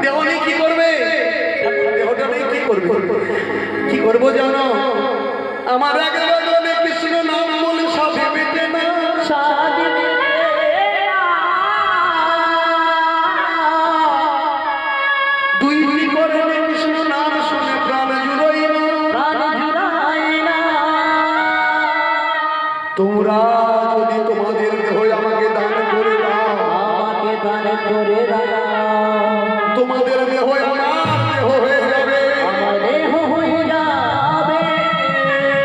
দেহ নেই কি করবে? দেহটা নেই কি করবে? কি করবো জানো? আমার আগে বদলে কৃষ্ণ নাম বলে সাথে পেটে না দুই করে কৃষ্ণ নাম শুনে প্রাণ জুড়াই না। তোমরা যদি তোমাদের দেহ আমাকে দান করে দাও, তোমাদের দেহ আমার দেহ হয়ে যাবে।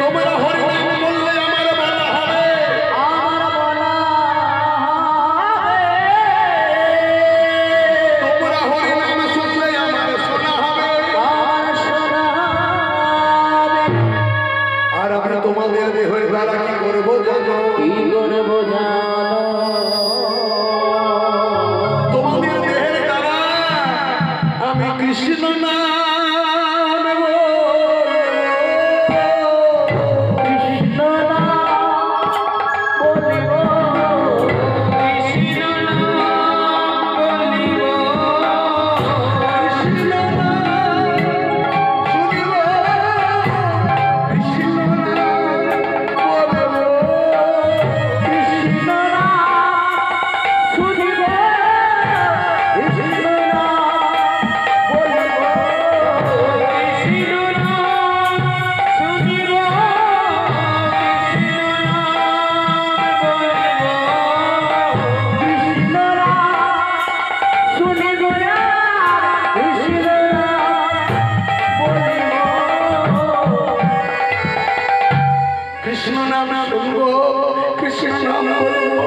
তোমরা হরিনাম বললে আমার বলা হবে, তোমরা হরিনাম শুনলে আমার শোনা হবে। আর আমি তোমাদের দেহের দ্বারা কি করবো জানো? তোমাদের দেহের দ্বারা আমি কৃষ্ণ নাম কৃষ্ণ নাম শুনবো, কৃষ্ণ নাম বলবো।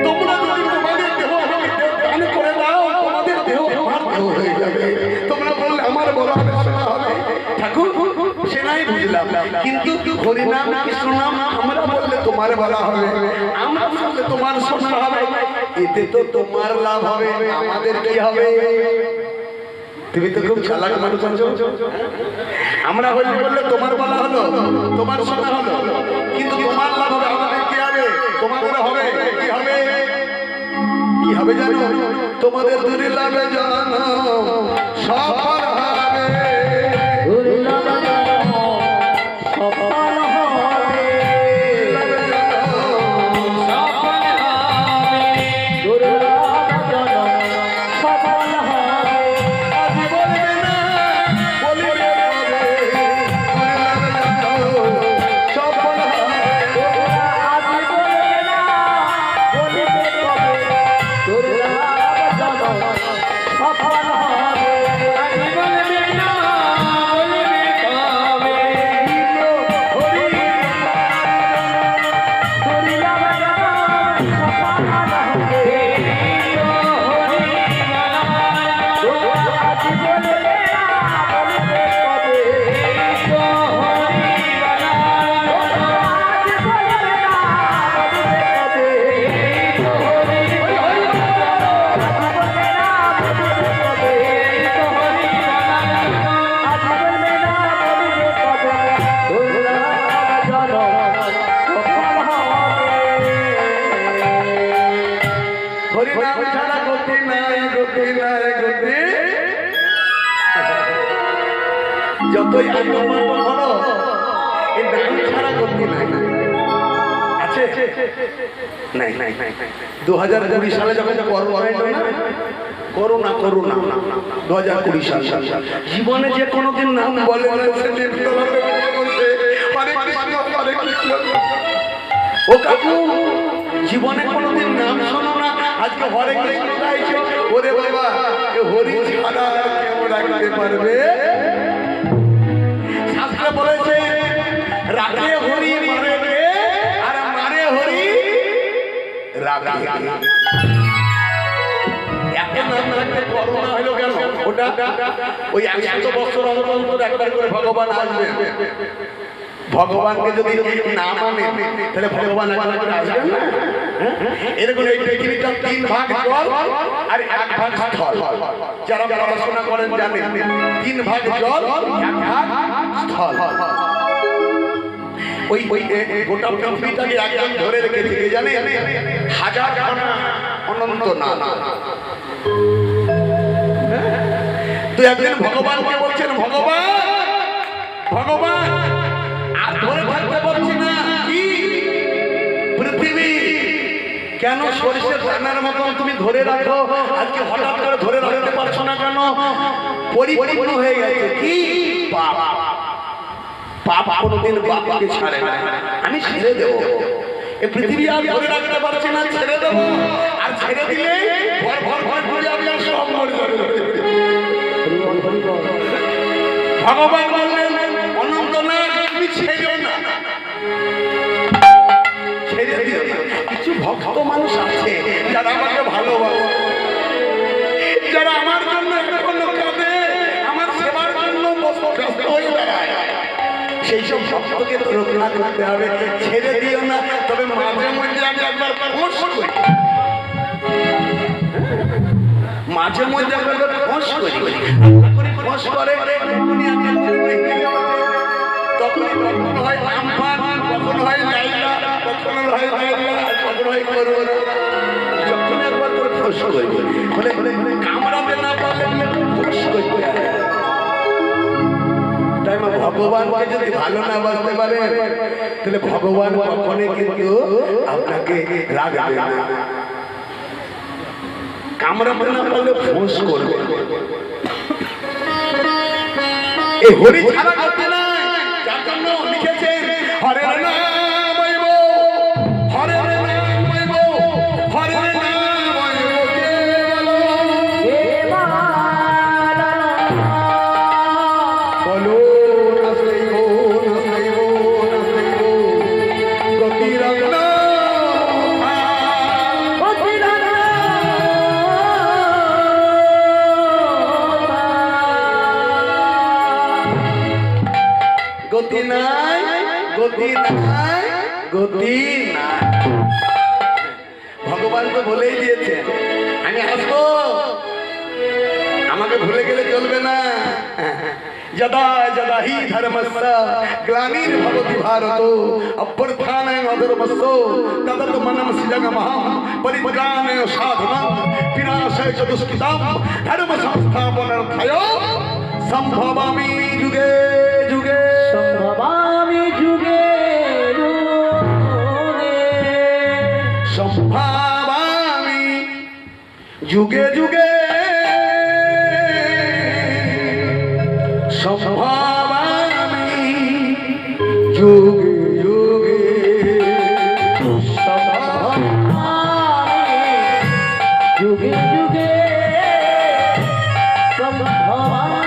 তোমরা যদি তোমাদের দেহ আমাকে দান করে দাও, তোমাদের দেহ আমার দেহ হয়ে যাবে। তোমরা বললে আমার বলা হবে, শোনা হবে। ঠাকুর সে নাই বুঝলাম, কিন্তু হরিনাম কৃষ্ণ নাম আমরা বললে তোমার বলা হবে, আমরা বললে তোমার শোনা হবে। এতে তো তোমার লাভ হবে, আমাদের কি হবে? তুমি তো খুব চালাক মানুষ। আমরা হইলে বললে তোমার বলা হলো, তোমার শোনা হলো, কিন্তু তোমার লাভ হবে, আমাদের কি হবে? তোমাদের হবে কি হবে? কি হবে জানো? তোমাদের দুই লাভে জানো সফল হবে। হরিনাম ছাড়া গতি নাই, গতি নাই, গতি। যতই আত্মপাত করো, এই নাম ছাড়া গতি নাই। আছে? নাই নাই নাই। 2020 সালে যখন করোনা 2020 সাল জীবনে যে কোনোদিন নাম বলে ও কাকু জীবনে কোনোদিন নাম শোনো না, আজকে হরে কৃষ্ণ গাইছো। ওরে বাবা, হরি ছাড়া কেউ রাখতে পারবে? শাস্ত্রে বলেছে রাখে হরি মারে রে, আর মারে হরি রাখে। এখন নাম রাখতে করোনা হলো কেন? ওটা ওই 100 বছর অন্তর একবার করে ভগবান আসবে। ভগবানকে যদি না মানে তাহলে ভগবান একবার করে আসবে না। এরকম এই পৃথিবীটা 3 ভাগ জল আর 1 ভাগ স্থল। যারা পড়াশোনা করেন জানেন 3 ভাগ জল 1 ভাগ স্থল। ওই গোটা পৃথিবীটাকে একদম ধরে রেখেছে কে জানে? হাজার খানা অনন্ত না। একদিন ভগবানকে বলছেন, ভগবান ভগবান আর ধরে থাকতে পারছি না। কি পৃথিবী কেন সরিষার দানার মতন তুমি ধরে রাখো, আজকে হঠাৎ করে ধরে রাখতে পারছো না কেন? পরিপূর্ণ হয়ে গেছে কি পাপ। পাপ কোনোদিন বাপকে ছাড়ে না। আমি ছেড়ে দেবো, এই পৃথিবী আর ধরে রাখতে পারছি না, ছেড়ে দেবো। আর ছেড়ে দিলে ভর ভর ভর করে আমি আর সব মরে যাবে। ভগবান বললেন, অনন্ত না তুমি ছেড়েও না, ছেড়ে দিও না। কিছু ভক্ত মানুষ আছে যারা আমাকে ভালোবাসে, যারা আমার জন্য এখনো কাঁদে, আমার সেবার জন্য ব্যস্ত হয়ে বেড়ায়। সেই সব ভক্তকে রক্ষা করতে হবে, ছেড়ে দিও না। তবে মাঝে মধ্যে আমি একবার ফোঁস করি, মাঝে মধ্যে একবার ফোঁস করি, ফোঁস করে তখন হয় আমফান, কখন হয় লাইলা, কখন হয় লাইলা, কখন হয় করোনা। যখন একবার করে ফোঁস করি, বলে কামড়াতে না পারলে ফোঁস করতে হয়। তাই ভগবানকে যদি ভালো না বাসতে পারে, তাহলে ভগবান কখনই কিন্তু আপনাকে রাখবে না। কামড়াতে না পারলে ফোঁস করবে। এই হরি ছাড়া করতে না, যার জন্য লিখেছেন হরে নাম বৈব, হরে নাম বৈব, হরে নাম বৈব কেবল। বলো নাস্তেইব নাস্তেইব নাস্তেইব গতিরগ্ন গতি নাই, গতি নাই, গতি নাই। ভগবান তো বলেই দিয়েছেন আমি আসবো, আমাকে ভুলে গেলে চলবে না। যদা যদা হি ধর্মস্য গ্লানির্ভবতি ভারত অভ্যুত্থানে অধর্মস্য তদাত্মনং সৃজনমহং পরিত্রাণায় সাধনাং বিনাশায় চ দুষ্কৃতাং ধর্ম সংস্থাপনার্থায় সম্ভবামি যুগে যুগে, সম্ভবামি যুগে যুগে, সম্ভবামি যুগে যুগে, সম্ভবামি যুগে যুগে, সম্ভবামি যুগে যুগে, সম্ভবামি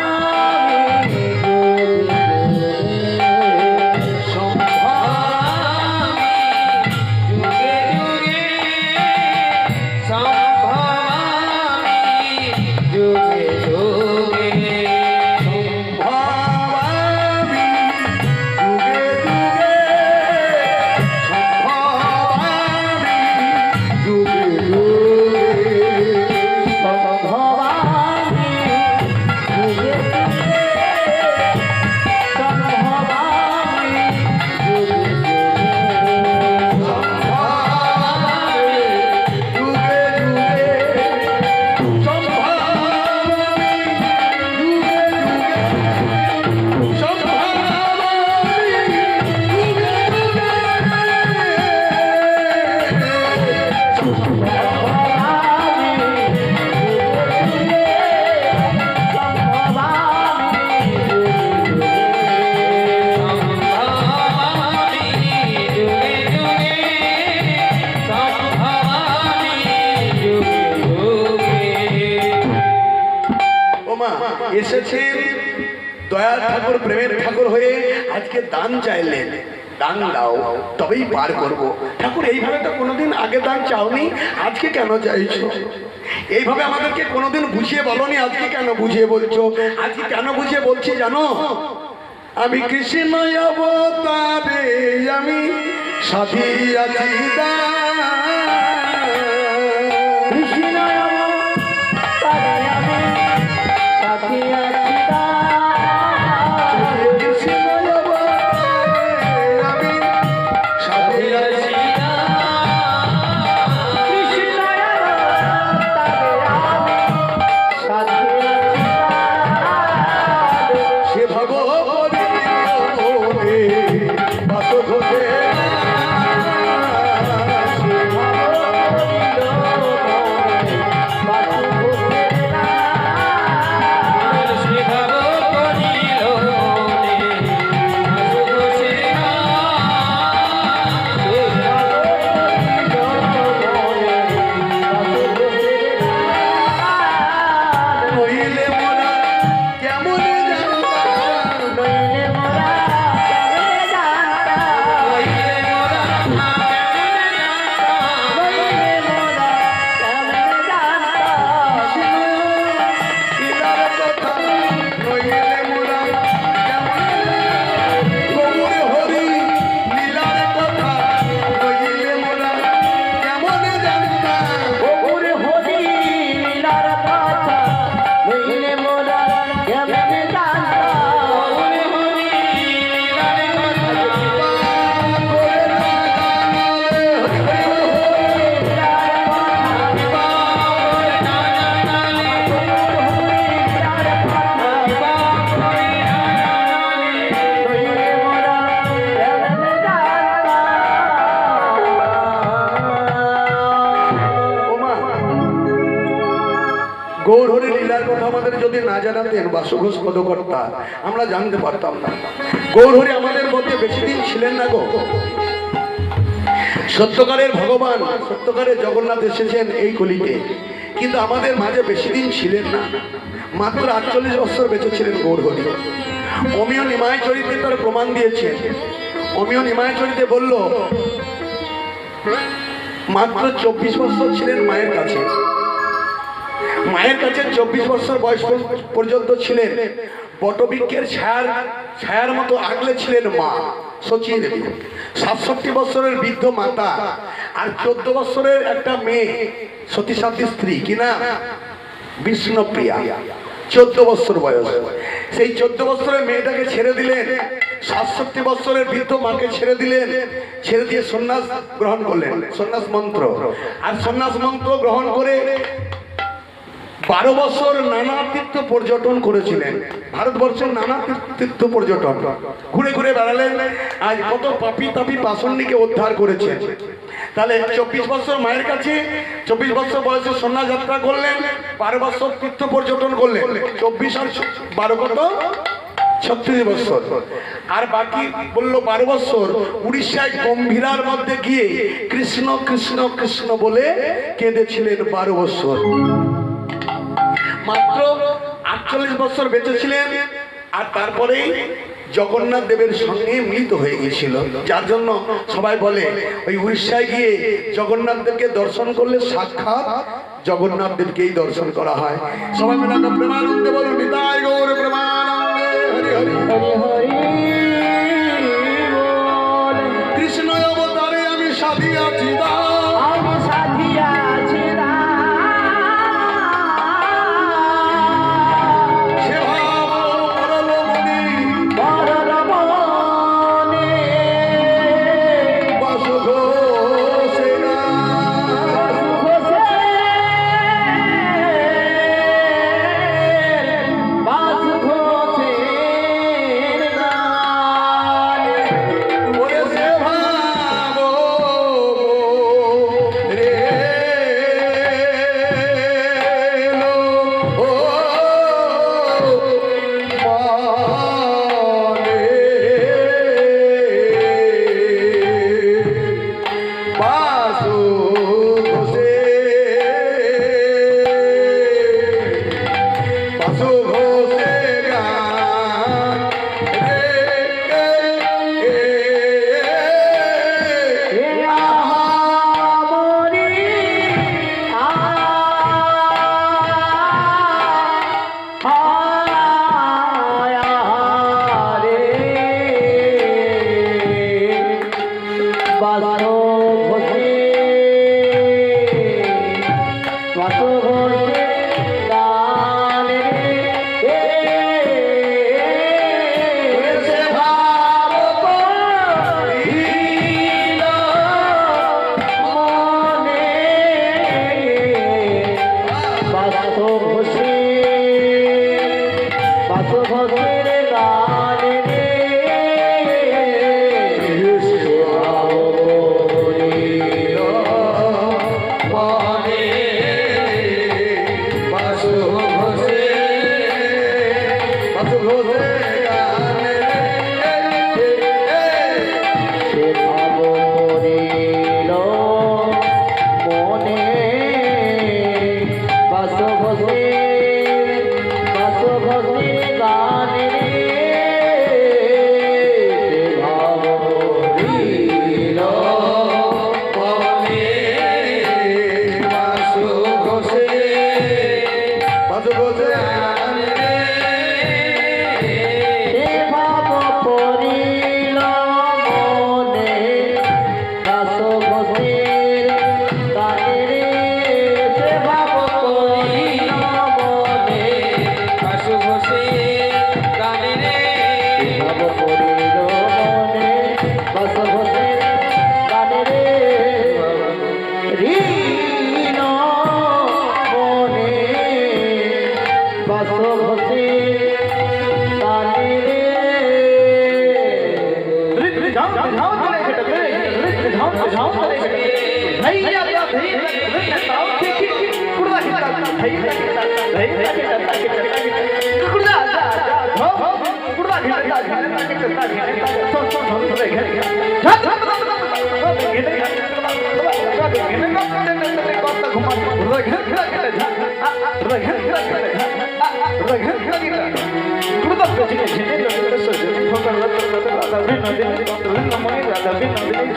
এসেছেন দয়াল ঠাকুর, প্রেমের ঠাকুর হয়ে আজকে দান চাইলেন। দান দাও তবেই পার করব। ঠাকুর এইভাবে তো কোনোদিন আগে দান চাওনি, আজকে কেন চাইছো? এইভাবে আমাদেরকে কোনোদিন বুঝিয়ে বলনি, আজকে কেন বুঝিয়ে বলছো? আজকে কেন বুঝিয়ে বলছি জানো? আমি কৃষ্ণ অবতারে আমি সাথী আছি কৃষ্ণ অবতারে আমি সাথী আছি গৌরহরি লীলার কথা আমাদের যদি না জানাতেন বাসু ঘোষ পদকর্তা, আমরা জানতে পারতাম না। গৌরহরি আমাদের মধ্যে বেশি দিন ছিলেন না গো। সত্যকারের ভগবান, সত্যকারের জগন্নাথ এসেছেন এই কলিতে, কিন্তু আমাদের মাঝে বেশি দিন ছিলেন না। মাত্র 48 বছর বেঁচে ছিলেন গৌরহরি। অমিয় নিমায় চরিত্রে তার প্রমাণ দিয়েছেন। অমিয় নিমায় চরিত্রে বলল মাত্র 24 বছর ছিলেন মায়ের কাছে। মায়ের কাছে 24 বছর বয়স পর্যন্ত ছিলেন। বটবৃক্ষের ছায়ার মতো আগলে ছিলেন মা সচী দেবী। 67 বছরের বৃদ্ধ মাতা আর 14 বছরের একটা মেয়ে সতী সাথীর স্ত্রী, কিনা বিষ্ণুপ্রিয়া, 14 বছর বয়স। সেই 14 বছরের মেয়েটাকে ছেড়ে দিলেন, 67 বছরের বৃদ্ধ মাকে ছেড়ে দিলেন, ছেড়ে দিয়ে সন্ন্যাস গ্রহণ করলেন, সন্ন্যাস মন্ত্র। আর সন্ন্যাস মন্ত্র গ্রহণ করে 12 বছর নানা তীর্থ পর্যটন করেছিলেন। ভারতবর্ষের নানা তীর্থ পর্যটন ঘুরে ঘুরে বেড়ালেন। আজ কত পাপি তাপি পাষণ্ডীকে উদ্ধার করেছেন। তাহলে 24 বছর মায়ের কাছে, 24 বছর বয়সে সন্ন্যাস যাত্রা করলেন, 12 বছর তীর্থ পর্যটন করলেন, 24 আর 12 কত 36 বছর। আর বাকি বললো 12 বছর উড়িষ্যায় গম্ভীরার মধ্যে গিয়ে কৃষ্ণ কৃষ্ণ কৃষ্ণ বলে কেঁদেছিলেন 12 বছর। মাত্র 48 বছর বেঁচে ছিলেন। আর তারপরেই জগন্নাথ দেবের সঙ্গে মিলিত হয়ে গিয়েছিল। যার জন্য সবাই বলে ওই উড়িষ্যায় গিয়ে জগন্নাথ দেবকে দর্শন করলে সাক্ষাৎ জগন্নাথ দেবকেই দর্শন করা হয়। সবাই মিলে আমরা প্রেমানন্দে বলুন নিতাই গৌর প্রেমানন্দে হরি হরি হরি হরি। কৃষ্ণ অবতারে আমি সাধিয়াছি দাস, আমি সাধিয়াছি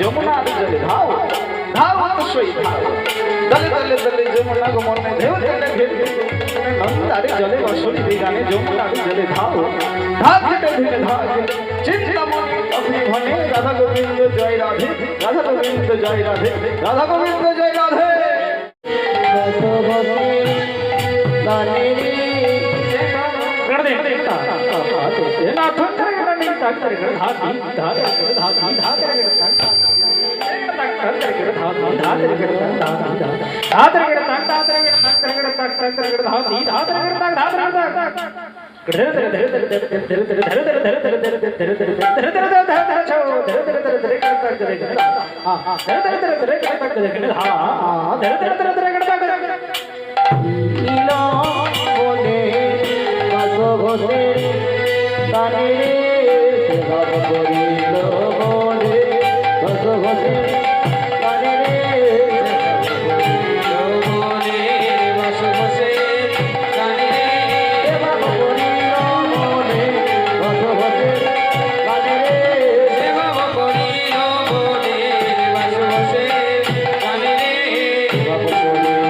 যমুনা জলে ধাও ধাও অবশ্যই ধাও দলে দলে দলে যমুনা গমনে ঢেউ চলে ঘেরে নন্দারে জলে বসরি গানে যমুনার জলে ধাও ধা ঘেটে ধীরে ধা চিন্তামণি আপনি ভনে রাধা গোবিন্দ জয় রাধে রাধা গোবিন্দ জয় রাধে রাধা গোবিন্দ জয় রাধে Thank you.